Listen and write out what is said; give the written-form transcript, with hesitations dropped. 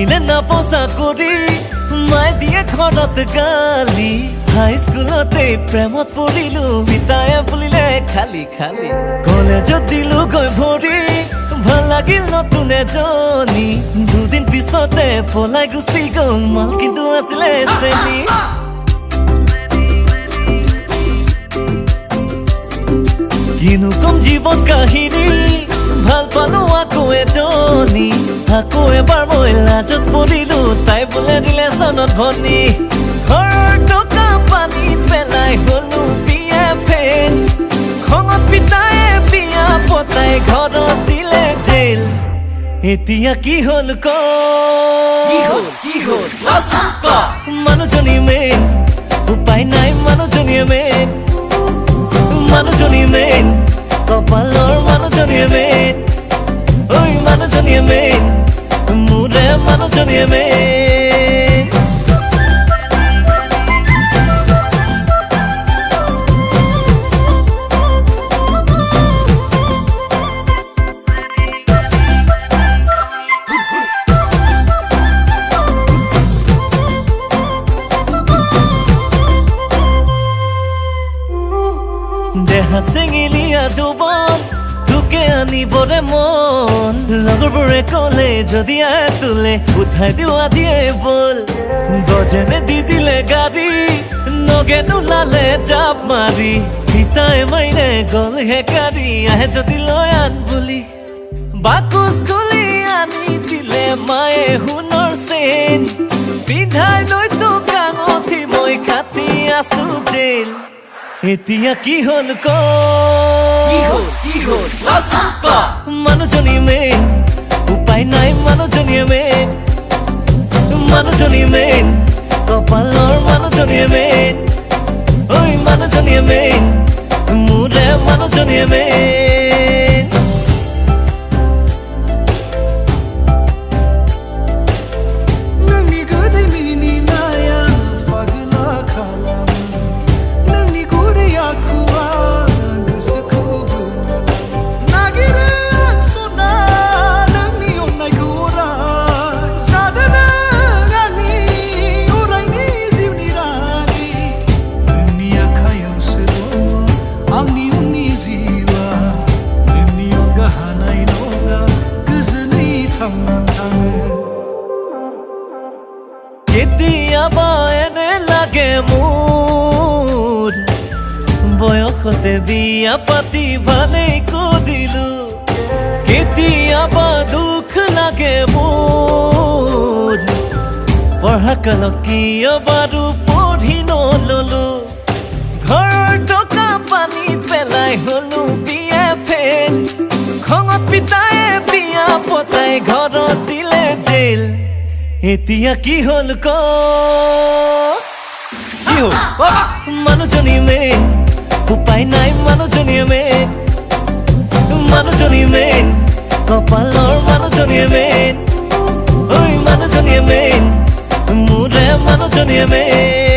আহিলে নাপচা কৰি মাই দিয়ে ঘৰত গালি হাই স্কুলতে প্ৰেমত পৰিলো পিতায়ে বুলিলে খালি খালি কলেজত দিলো গৈ ভৰি ভাল লাগিল নতুন এজনী দুদিন পিছতে পলাই গুচি গ'ল মাল কিন্তু আছিলে চেনি কিনো কম জীৱন কাহিনী ভাল পালো আকৌ এজনী আকৌ এবাৰ মই লাজত পৰিলো তাই বোলে ৰিলেশ্যনত ভনী ঘৰৰ টকা পানীত পেলাই গলো বিয়া ফেন খঙত পিতায়ে বিয়া পতাই ঘৰত দিলে জেল এতিয়া কি হ'ল ক মানুহজনী মেইন উপায় নাই মানুহজনীয়ে মেইন মানুহজনী মেইন কপালৰ মানুহজনীয়ে মেইন ঐ মানুহজনীয়ে মেইন মোৰে মানুহজনীয়ে মেইন দেহাত চেঙিলিয়া যৌৱন তোকে আনিবৰে মন লগৰবোৰে ক'লে যদি তোলে উঠাই দিওঁ আজিয়ে বল গজেনে দি দিলে গাড়ী নগে নোলালে জাপ মাৰি পিতাই মাইনে গ'ল হেকাৰি আহে যদি লৈ আন বুলি বাকচ খুলি আনি দিলে মায়ে সোণৰ চেইন পিন্ধাই লৈ তোক আঙঠি মই খাটি আছো জেল এতিয়া কি হ'ল ক মানুহজনী মেইন উপায় নাই মানুহজনীয়ে মেইন মানুহজনী মেইন কপালৰ মানুহজনীয়ে মেইন ঐ মানুহজনীয়ে মেইন মোৰে মানুহজনীয়ে মেইন কেতিয়াবা এনে লাগে মোৰ বয়সতে বিয়া পাতি ভালেই কৰিলো কেতিয়াবা দুখ লাগে মোৰ পঢ়া কালত কিয় বাৰু পঢ়ি নললো ঘৰৰ টকা পানীত পেলাই হলো বিয়া ফেন খঙত পিতায়ে বিয়া পতাই ঘৰত দিলে জেল এতিয়া কি হ'ল ক মানুহজনী মেইন উপায় নাই মানুহজনীয়ে মেইন মানুহজনী মেইন কপালৰ মানুহজনীয়ে মেইন ঐ মানুহজনীয়ে মেইন মোৰে মানুহজনীয়ে মেইন